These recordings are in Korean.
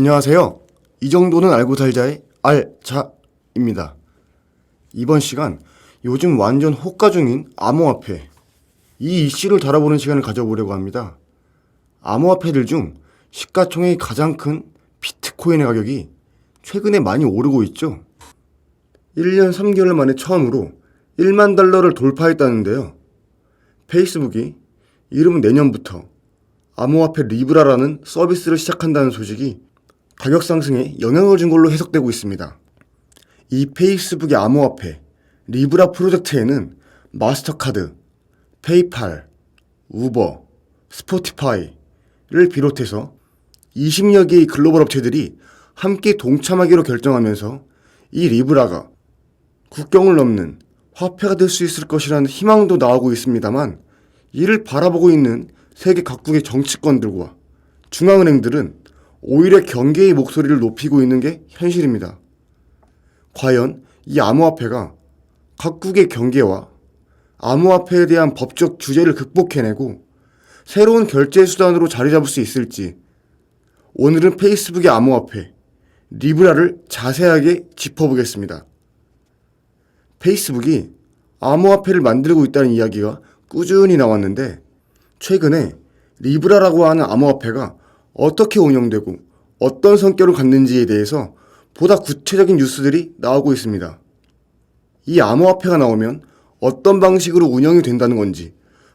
안녕하세요. 이 정도는 알고 살자의 알자입니다. 이번 시간 요즘 완전 호가 중인 암호화폐 이 이슈를 다뤄보는 시간을 가져보려고 합니다. 암호화폐들 중 시가총액이 가장 큰 비트코인의 가격이 최근에 많이 오르고 있죠. 1년 3개월 만에 처음으로 1만 달러를 돌파했다는데요. 페이스북이 이르면 내년부터 암호화폐 리브라라는 서비스를 시작한다는 소식이 가격 상승에 영향을 준 걸로 해석되고 있습니다. 이 페이스북의 암호화폐 리브라 프로젝트에는 마스터카드, 페이팔, 우버, 스포티파이를 비롯해서 20여 개의 글로벌 업체들이 함께 동참하기로 결정하면서 이 리브라가 국경을 넘는 화폐가 될 수 있을 것이라는 희망도 나오고 있습니다만, 이를 바라보고 있는 세계 각국의 정치권들과 중앙은행들은 오히려 경계의 목소리를 높이고 있는 게 현실입니다. 과연 이 암호화폐가 각국의 경계와 암호화폐에 대한 법적 규제를 극복해내고 새로운 결제 수단으로 자리 잡을 수 있을지, 오늘은 페이스북의 암호화폐 리브라를 자세하게 짚어보겠습니다. 페이스북이 암호화폐를 만들고 있다는 이야기가 꾸준히 나왔는데, 최근에 리브라라고 하는 암호화폐가 어떻게 운영되고 어떤 성격을 갖는지에 대해서 보다 구체적인 뉴스들이 나오고 있습니다. 이 암호화폐가 나오면 어떤 방식으로 운영이 된다는 건지,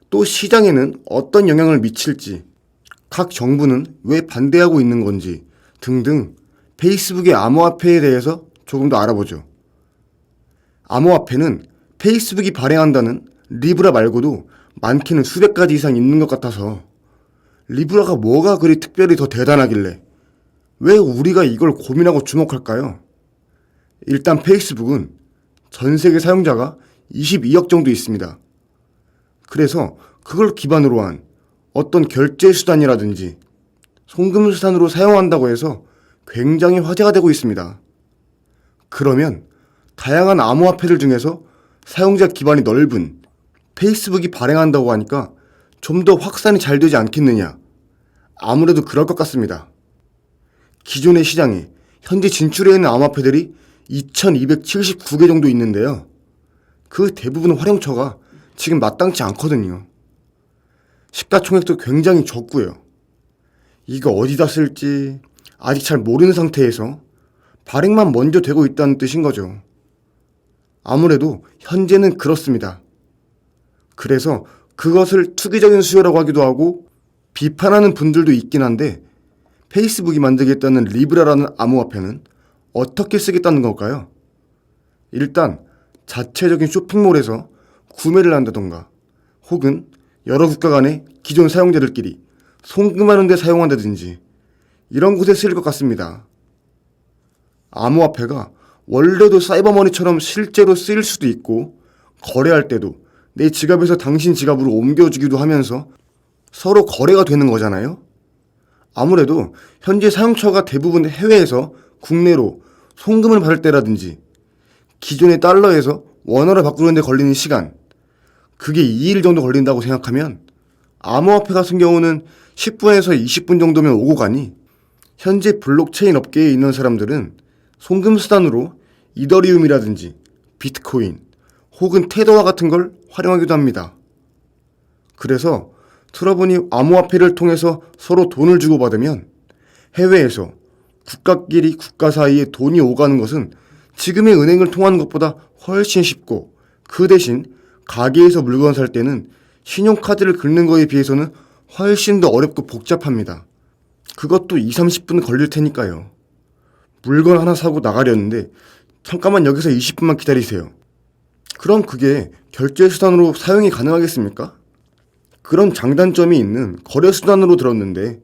또 시장에는 어떤 영향을 미칠지, 각 정부는 왜 반대하고 있는 건지 등등 페이스북의 암호화폐에 대해서 조금 더 알아보죠. 암호화폐는 페이스북이 발행한다는 리브라 말고도 많게는 수백 가지 이상 있는 것 같아서 리브라가 뭐가 그리 특별히 더 대단하길래 왜 우리가 이걸 고민하고 주목할까요? 일단 페이스북은 전 세계 사용자가 22억 정도 있습니다. 그래서 그걸 기반으로 한 어떤 결제 수단이라든지 송금 수단으로 사용한다고 해서 굉장히 화제가 되고 있습니다. 그러면 다양한 암호화폐들 중에서 사용자 기반이 넓은 페이스북이 발행한다고 하니까 좀 더 확산이 잘 되지 않겠느냐? 아무래도 그럴 것 같습니다. 기존의 시장에 현재 진출해 있는 암호화폐들이 2279개 정도 있는데요. 그 대부분 활용처가 지금 마땅치 않거든요. 시가총액도 굉장히 적고요. 이거 어디다 쓸지 아직 잘 모르는 상태에서 발행만 먼저 되고 있다는 뜻인 거죠. 아무래도 현재는 그렇습니다. 그래서 그것을 투기적인 수요라고 하기도 하고 비판하는 분들도 있긴 한데, 페이스북이 만들겠다는 리브라라는 암호화폐는 어떻게 쓰겠다는 걸까요? 일단 자체적인 쇼핑몰에서 구매를 한다던가, 혹은 여러 국가 간의 기존 사용자들끼리 송금하는 데 사용한다든지 이런 곳에 쓰일 것 같습니다. 암호화폐가 원래도 사이버머니처럼 실제로 쓰일 수도 있고, 거래할 때도 내 지갑에서 당신 지갑으로 옮겨주기도 하면서 서로 거래가 되는 거잖아요. 아무래도 현재 사용처가 대부분 해외에서 국내로 송금을 받을 때라든지 기존의 달러에서 원화로 바꾸는 데 걸리는 시간, 그게 2일 정도 걸린다고 생각하면 암호화폐 같은 경우는 10분에서 20분 정도면 오고 가니, 현재 블록체인 업계에 있는 사람들은 송금 수단으로 이더리움이라든지 비트코인 혹은 테더와 같은 걸 활용하기도 합니다. 그래서 들어보니 암호화폐를 통해서 서로 돈을 주고받으면 해외에서 국가끼리 국가 사이에 돈이 오가는 것은 지금의 은행을 통하는 것보다 훨씬 쉽고, 그 대신 가게에서 물건 살 때는 신용카드를 긁는 거에 비해서는 훨씬 더 어렵고 복잡합니다. 그것도 20-30분 걸릴 테니까요. 물건 하나 사고 나가려는데 잠깐만 여기서 20분만 기다리세요. 그럼 그게 결제 수단으로 사용이 가능하겠습니까? 그런 장단점이 있는 거래 수단으로 들었는데,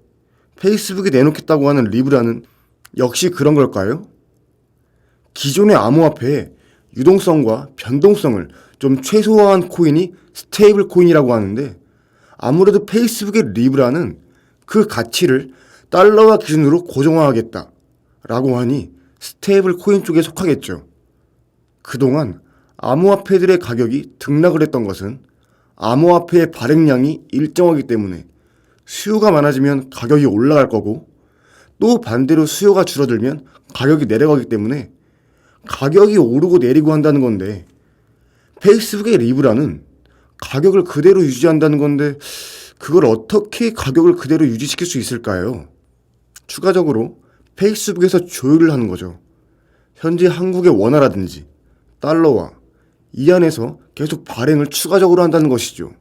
페이스북이 내놓겠다고 하는 리브라는 역시 그런 걸까요? 기존의 암호화폐의 유동성과 변동성을 좀 최소화한 코인이 스테이블 코인이라고 하는데, 아무래도 페이스북의 리브라는 그 가치를 달러화 기준으로 고정화하겠다 라고 하니 스테이블 코인 쪽에 속하겠죠. 그동안 암호화폐들의 가격이 등락을 했던 것은 암호화폐의 발행량이 일정하기 때문에 수요가 많아지면 가격이 올라갈 거고, 또 반대로 수요가 줄어들면 가격이 내려가기 때문에 가격이 오르고 내리고 한다는 건데, 페이스북의 리브라는 가격을 그대로 유지한다는 건데 그걸 어떻게 가격을 그대로 유지시킬 수 있을까요? 추가적으로 페이스북에서 조율을 하는 거죠. 현재 한국의 원화라든지 달러와 이안에서 계속 발행을 추가적으로 한다는 것이죠.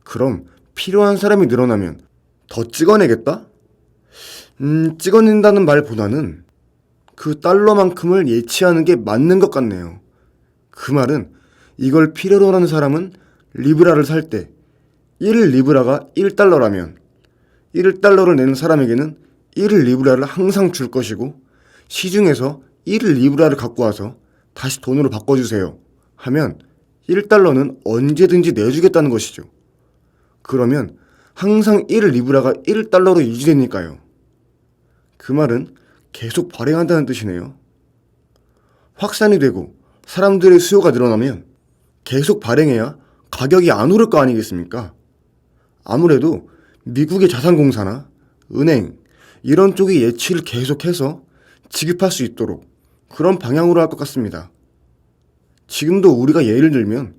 그럼 필요한 사람이 늘어나면 더 찍어내겠다? 찍어낸다는 말보다는 그 달러만큼을 예치하는 게 맞는 것 같네요. 그 말은 이걸 필요로 하는 사람은 리브라를 살 때 1리브라가 1달러라면 1달러를 내는 사람에게는 1리브라를 항상 줄 것이고, 시중에서 1리브라를 갖고 와서 다시 돈으로 바꿔주세요 하면 1달러는 언제든지 내주겠다는 것이죠. 그러면 항상 1리브라가 1달러로 유지되니까요. 그 말은 계속 발행한다는 뜻이네요. 확산이 되고 사람들의 수요가 늘어나면 계속 발행해야 가격이 안 오를 거 아니겠습니까? 아무래도 미국의 자산공사나 은행 이런 쪽이 예치를 계속해서 지급할 수 있도록 그런 방향으로 할 것 같습니다. 지금도 우리가 예를 들면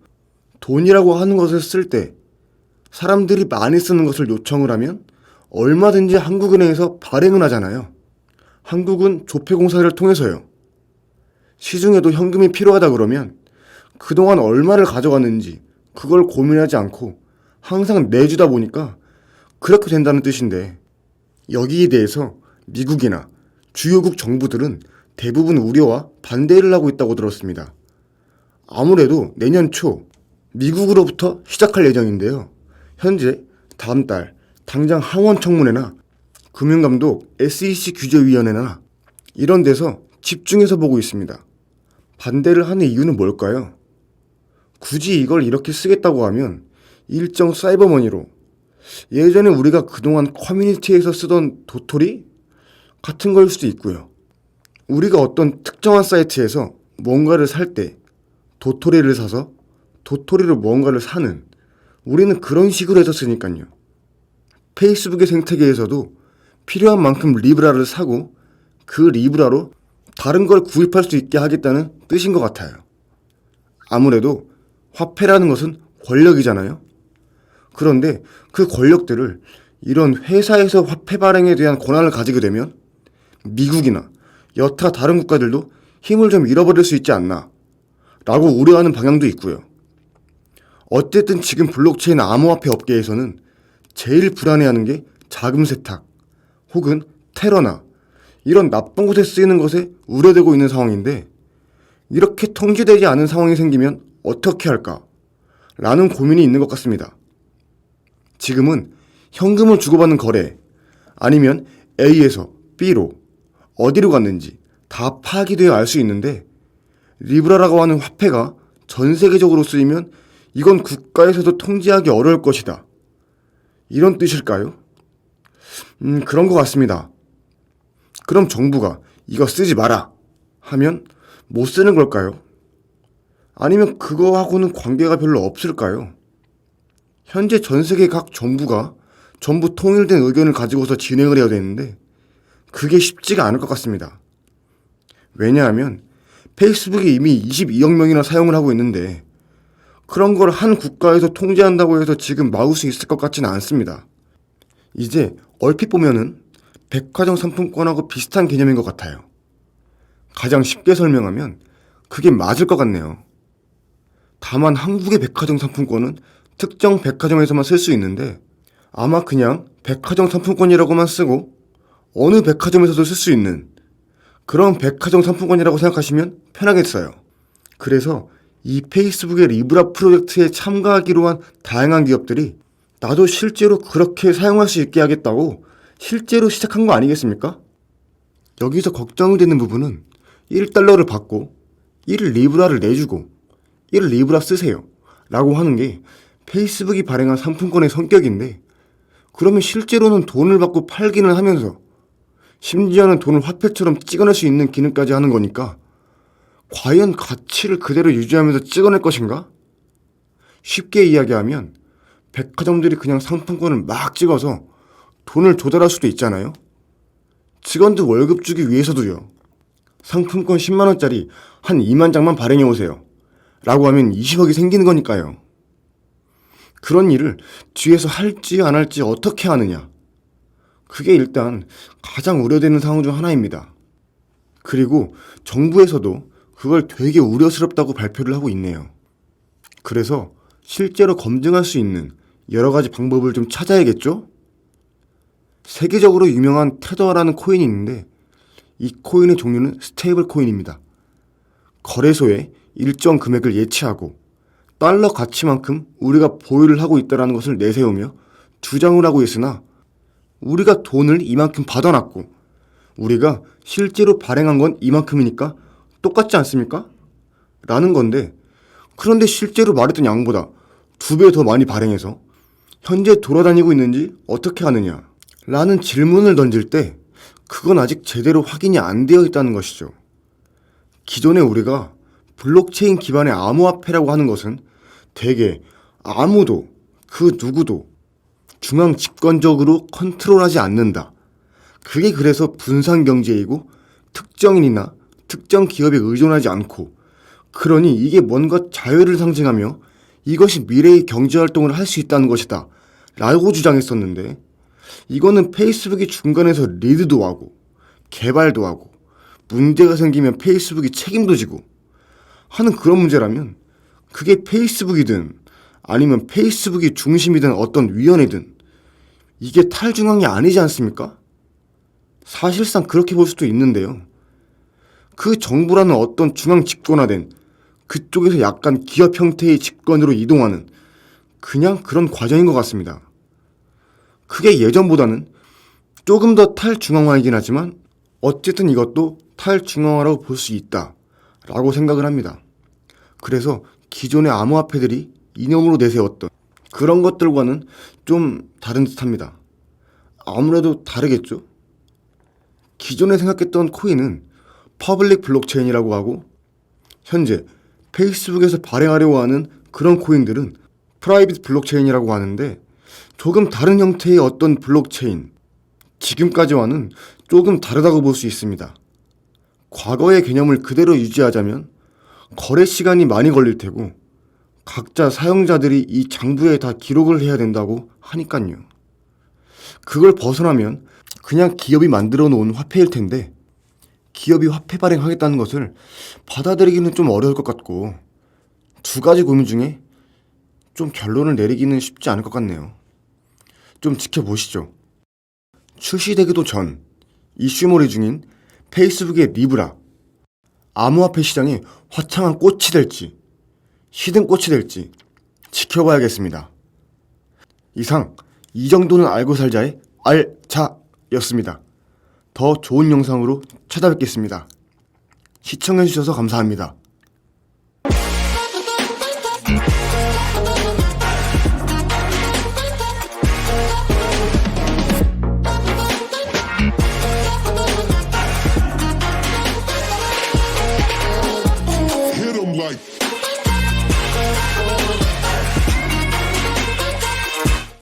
돈이라고 하는 것을 쓸 때 사람들이 많이 쓰는 것을 요청을 하면 얼마든지 한국은행에서 발행을 하잖아요. 한국은 조폐공사를 통해서요. 시중에도 현금이 필요하다 그러면 그동안 얼마를 가져갔는지 그걸 고민하지 않고 항상 내주다 보니까 그렇게 된다는 뜻인데, 여기에 대해서 미국이나 주요국 정부들은 대부분 우려와 반대를 하고 있다고 들었습니다. 아무래도 내년 초 미국으로부터 시작할 예정인데요. 현재 다음 달 당장 하원청문회나 금융감독 SEC 규제위원회나 이런 데서 집중해서 보고 있습니다. 반대를 하는 이유는 뭘까요? 굳이 이걸 이렇게 쓰겠다고 하면 일정 사이버머니로 예전에 우리가 그동안 커뮤니티에서 쓰던 도토리 같은 걸 수도 있고요. 우리가 어떤 특정한 사이트에서 뭔가를 살 때 도토리를 사서 도토리로 뭔가를 사는, 우리는 그런 식으로 해서 쓰니까요. 페이스북의 생태계에서도 필요한 만큼 리브라를 사고 그 리브라로 다른 걸 구입할 수 있게 하겠다는 뜻인 것 같아요. 아무래도 화폐라는 것은 권력이잖아요. 그런데 그 권력들을 이런 회사에서 화폐 발행에 대한 권한을 가지게 되면 미국이나 여타 다른 국가들도 힘을 좀 잃어버릴 수 있지 않나 라고 우려하는 방향도 있고요. 어쨌든 지금 블록체인 암호화폐 업계에서는 제일 불안해하는 게 자금 세탁 혹은 테러나 이런 나쁜 곳에 쓰이는 것에 우려되고 있는 상황인데, 이렇게 통제되지 않은 상황이 생기면 어떻게 할까? 라는 고민이 있는 것 같습니다. 지금은 현금을 주고받는 거래, 아니면 A에서 B로 어디로 갔는지 다 파악이 되어 알 수 있는데, 리브라라고 하는 화폐가 전 세계적으로 쓰이면 이건 국가에서도 통제하기 어려울 것이다. 이런 뜻일까요? 그런 것 같습니다. 그럼 정부가 이거 쓰지 마라 하면 못 쓰는 걸까요? 아니면 그거하고는 관계가 별로 없을까요? 현재 전 세계 각 정부가 전부 통일된 의견을 가지고서 진행을 해야 되는데 그게 쉽지가 않을 것 같습니다. 왜냐하면 페이스북이 이미 22억 명이나 사용을 하고 있는데 그런 걸 한 국가에서 통제한다고 해서 지금 막을 수 있을 것 같지는 않습니다. 이제 얼핏 보면은 백화점 상품권하고 비슷한 개념인 것 같아요. 가장 쉽게 설명하면 그게 맞을 것 같네요. 다만 한국의 백화점 상품권은 특정 백화점에서만 쓸 수 있는데 아마 그냥 백화점 상품권이라고만 쓰고 어느 백화점에서도 쓸 수 있는 그런 백화점 상품권이라고 생각하시면 편하겠어요. 그래서 이 페이스북의 리브라 프로젝트에 참가하기로 한 다양한 기업들이 나도 실제로 그렇게 사용할 수 있게 하겠다고 실제로 시작한 거 아니겠습니까? 여기서 걱정이 되는 부분은 1달러를 받고 1리브라를 내주고 1리브라 쓰세요 라고 하는 게 페이스북이 발행한 상품권의 성격인데, 그러면 실제로는 돈을 받고 팔기는 하면서 심지어는 돈을 화폐처럼 찍어낼 수 있는 기능까지 하는 거니까 과연 가치를 그대로 유지하면서 찍어낼 것인가? 쉽게 이야기하면 백화점들이 그냥 상품권을 막 찍어서 돈을 조달할 수도 있잖아요. 직원들 월급 주기 위해서도요. 상품권 10만원짜리 한 2만 장만 발행해오세요 라고 하면 20억이 생기는 거니까요. 그런 일을 뒤에서 할지 안 할지 어떻게 아느냐. 그게 일단 가장 우려되는 상황 중 하나입니다. 그리고 정부에서도 그걸 되게 우려스럽다고 발표를 하고 있네요. 그래서 실제로 검증할 수 있는 여러 가지 방법을 좀 찾아야겠죠? 세계적으로 유명한 테더라는 코인이 있는데 이 코인의 종류는 스테이블 코인입니다. 거래소에 일정 금액을 예치하고 달러 가치만큼 우리가 보유를 하고 있다는 것을 내세우며 주장을 하고 있으나 우리가 돈을 이만큼 받아놨고 우리가 실제로 발행한 건 이만큼이니까 똑같지 않습니까? 라는 건데, 그런데 실제로 말했던 양보다 2배 더 많이 발행해서 현재 돌아다니고 있는지 어떻게 아느냐 라는 질문을 던질 때 그건 아직 제대로 확인이 안 되어 있다는 것이죠. 기존에 우리가 블록체인 기반의 암호화폐라고 하는 것은 대개 아무도 그 누구도 중앙 집권적으로 컨트롤하지 않는다. 그게 그래서 분산경제이고 특정인이나 특정 기업에 의존하지 않고, 그러니 이게 뭔가 자유를 상징하며 이것이 미래의 경제활동을 할 수 있다는 것이다 라고 주장했었는데, 이거는 페이스북이 중간에서 리드도 하고 개발도 하고 문제가 생기면 페이스북이 책임도 지고 하는 그런 문제라면 그게 페이스북이든 아니면 페이스북이 중심이든 어떤 위원회든 이게 탈중앙이 아니지 않습니까? 사실상 그렇게 볼 수도 있는데요. 그 정부라는 어떤 중앙 집권화된 그쪽에서 약간 기업 형태의 집권으로 이동하는 그냥 그런 과정인 것 같습니다. 그게 예전보다는 조금 더 탈중앙화이긴 하지만 어쨌든 이것도 탈중앙화라고 볼 수 있다라고 생각을 합니다. 그래서 기존의 암호화폐들이 이념으로 내세웠던 그런 것들과는 좀 다른 듯합니다. 아무래도 다르겠죠? 기존에 생각했던 코인은 퍼블릭 블록체인이라고 하고, 현재 페이스북에서 발행하려고 하는 그런 코인들은 프라이빗 블록체인이라고 하는데, 조금 다른 형태의 어떤 블록체인, 지금까지와는 조금 다르다고 볼 수 있습니다. 과거의 개념을 그대로 유지하자면 거래 시간이 많이 걸릴 테고 각자 사용자들이 이 장부에 다 기록을 해야 된다고 하니깐요. 그걸 벗어나면 그냥 기업이 만들어 놓은 화폐일 텐데 기업이 화폐 발행하겠다는 것을 받아들이기는 좀 어려울 것 같고, 두 가지 고민 중에 좀 결론을 내리기는 쉽지 않을 것 같네요. 좀 지켜보시죠. 출시되기도 전 이슈몰이 중인 페이스북의 리브라, 암호화폐 시장에 화창한 꽃이 될지 시든 꽃이 될지 지켜봐야겠습니다. 이상 이 정도는 알고 살자의 알차였습니다. 더 좋은 영상으로 찾아뵙겠습니다. 시청해주셔서 감사합니다.